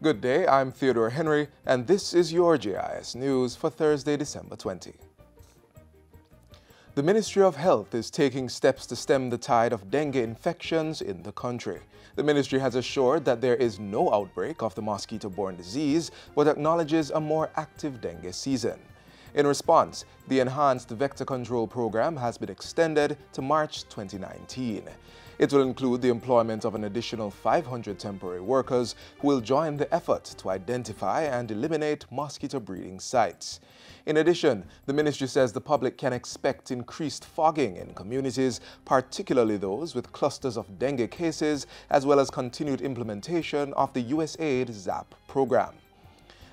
Good day, I'm Theodore Henry, and this is your JIS News for Thursday, December 20. The Ministry of Health is taking steps to stem the tide of dengue infections in the country. The ministry has assured that there is no outbreak of the mosquito-borne disease, but acknowledges a more active dengue season. In response, the Enhanced Vector Control Program has been extended to March 2019. It will include the employment of an additional 500 temporary workers who will join the effort to identify and eliminate mosquito breeding sites. In addition, the ministry says the public can expect increased fogging in communities, particularly those with clusters of dengue cases, as well as continued implementation of the USAID ZAP program.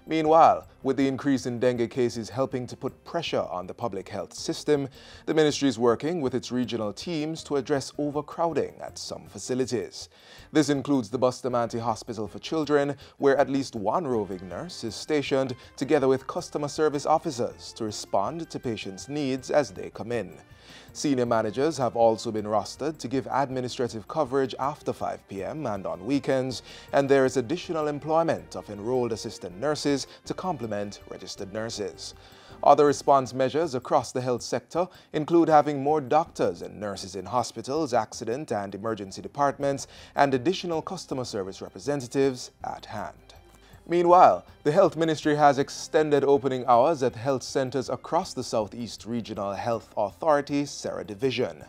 Meanwhile, with the increase in dengue cases helping to put pressure on the public health system, the ministry is working with its regional teams to address overcrowding at some facilities. This includes the Bustamante Hospital for Children, where at least one roving nurse is stationed together with customer service officers to respond to patients' needs as they come in. Senior managers have also been rostered to give administrative coverage after 5 p.m. and on weekends, and there is additional employment of enrolled assistant nurses to complement registered nurses. Other response measures across the health sector include having more doctors and nurses in hospitals, accident and emergency departments, and additional customer service representatives at hand. Meanwhile, the Health Ministry has extended opening hours at health centers across the Southeast Regional Health Authority, SERA Division.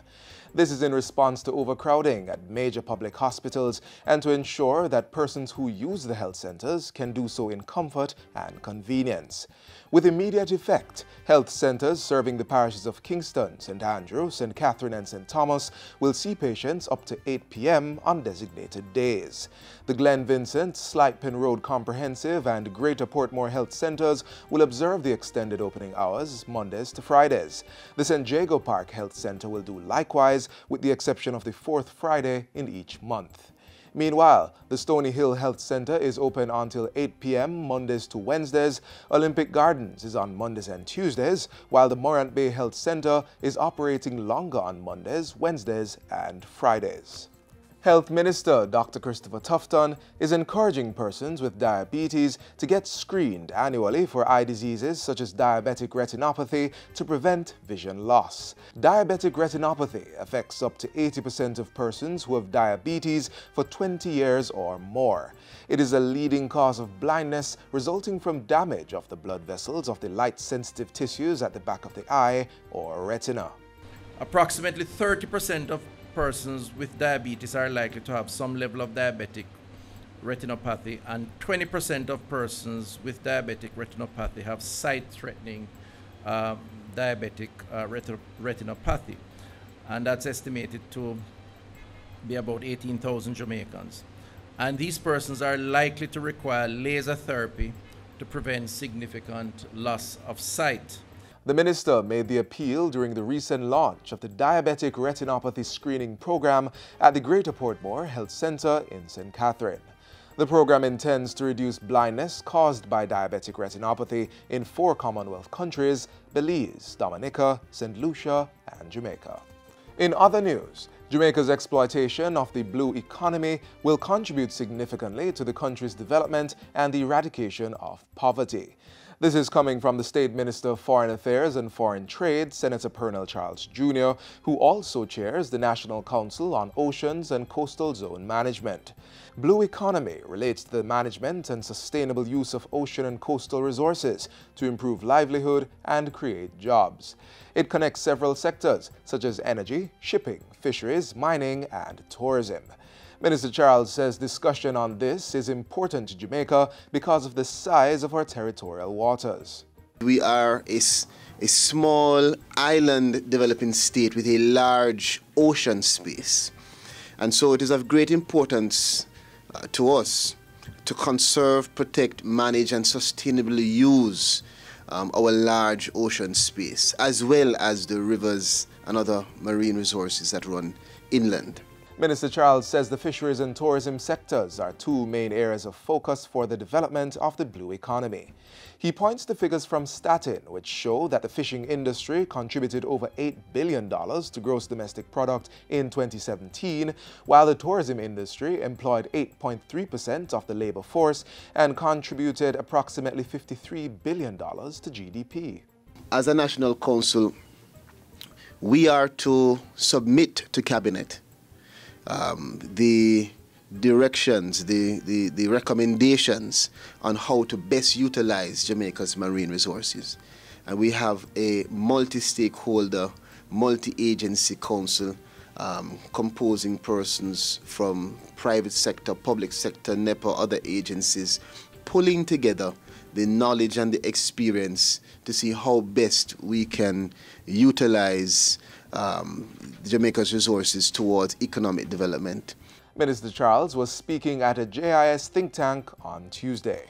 This is in response to overcrowding at major public hospitals and to ensure that persons who use the health centers can do so in comfort and convenience. With immediate effect, health centers serving the parishes of Kingston, St. Andrew, St. Catherine and St. Thomas will see patients up to 8 p.m. on designated days. The Glen Vincent, Slight Pen Road Comprehensive and Greater Portmore Health Centers will observe the extended opening hours Mondays to Fridays. The St. Jago Park Health Center will do likewise, with the exception of the fourth Friday in each month. Meanwhile, the Stony Hill Health Center is open until 8 p.m. Mondays to Wednesdays. Olympic Gardens is on Mondays and Tuesdays, while the Morant Bay Health Center is operating longer on Mondays, Wednesdays, and Fridays. Health Minister Dr. Christopher Tufton is encouraging persons with diabetes to get screened annually for eye diseases such as diabetic retinopathy to prevent vision loss. Diabetic retinopathy affects up to 80% of persons who have diabetes for 20 years or more. It is a leading cause of blindness resulting from damage of the blood vessels of the light-sensitive tissues at the back of the eye or retina. Approximately 30% of persons with diabetes are likely to have some level of diabetic retinopathy, and 20% of persons with diabetic retinopathy have sight-threatening diabetic retinopathy, and that's estimated to be about 18,000 Jamaicans. And these persons are likely to require laser therapy to prevent significant loss of sight. The minister made the appeal during the recent launch of the Diabetic Retinopathy Screening Program at the Greater Portmore Health Center in St. Catherine. The program intends to reduce blindness caused by diabetic retinopathy in 4 Commonwealth countries: Belize, Dominica, St. Lucia, and Jamaica. In other news, Jamaica's exploitation of the blue economy will contribute significantly to the country's development and the eradication of poverty. This is coming from the State Minister of Foreign Affairs and Foreign Trade, Senator Pernell Charles Jr., who also chairs the National Council on Oceans and Coastal Zone Management. Blue economy relates to the management and sustainable use of ocean and coastal resources to improve livelihood and create jobs. It connects several sectors such as energy, shipping, fisheries, mining, and tourism. Minister Charles says discussion on this is important to Jamaica because of the size of our territorial waters. We are a small island developing state with a large ocean space. And so it is of great importance to us to conserve, protect, manage, and sustainably use our large ocean space, as well as the rivers and other marine resources that run inland. Minister Charles says the fisheries and tourism sectors are two main areas of focus for the development of the blue economy. He points to figures from Statin, which show that the fishing industry contributed over $8 billion to gross domestic product in 2017, while the tourism industry employed 8.3% of the labor force and contributed approximately $53 billion to GDP. As a National Council, we are to submit to Cabinet the directions, the recommendations on how to best utilize Jamaica's marine resources. And we have a multi-stakeholder, multi-agency council composing persons from private sector, public sector, NEPA, other agencies, pulling together the knowledge and the experience to see how best we can utilize Jamaica's resources towards economic development. Minister Charles was speaking at a JIS think tank on Tuesday.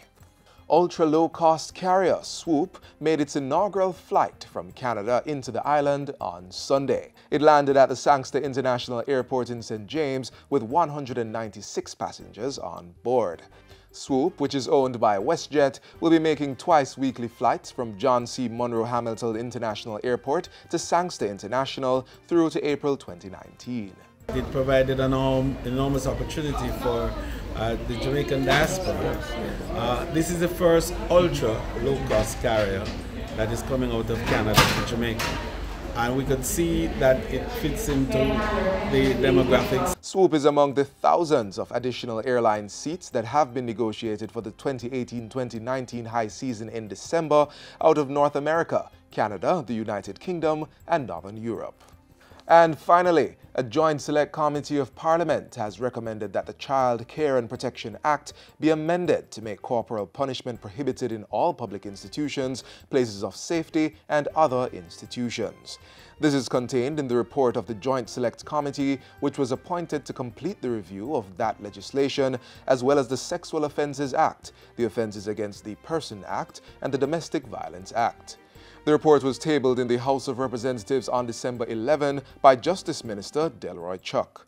Ultra-low-cost carrier Swoop made its inaugural flight from Canada into the island on Sunday. It landed at the Kingston International Airport in St. James with 196 passengers on board. Swoop, which is owned by WestJet, will be making twice-weekly flights from John C. Munro Hamilton International Airport to Kingston International through to April 2019. It provided an enormous opportunity for the Jamaican diaspora. This is the first ultra-low-cost carrier that is coming out of Canada to Jamaica. And we could see that it fits into the demographics. Swoop is among the thousands of additional airline seats that have been negotiated for the 2018-2019 high season in December out of North America, Canada, the United Kingdom, and Northern Europe. And finally, a joint select committee of Parliament has recommended that the Child Care and Protection Act be amended to make corporal punishment prohibited in all public institutions, places of safety, and other institutions. This is contained in the report of the Joint Select Committee, which was appointed to complete the review of that legislation, as well as the Sexual Offences Act, the Offences Against the Person Act, and the Domestic Violence Act. The report was tabled in the House of Representatives on December 11 by Justice Minister Delroy Chuck.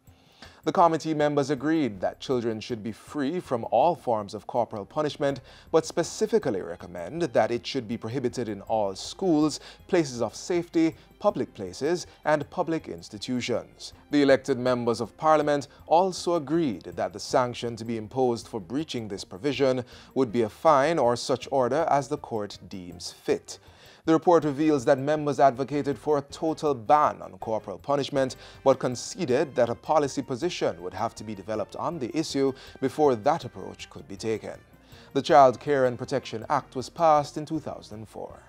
The committee members agreed that children should be free from all forms of corporal punishment, but specifically recommend that it should be prohibited in all schools, places of safety, public places, and public institutions. The elected members of Parliament also agreed that the sanction to be imposed for breaching this provision would be a fine or such order as the court deems fit. The report reveals that members advocated for a total ban on corporal punishment, but conceded that a policy position would have to be developed on the issue before that approach could be taken. The Child Care and Protection Act was passed in 2004.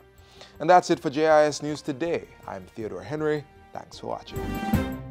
And that's it for JIS News Today. I'm Theodore Henry. Thanks for watching.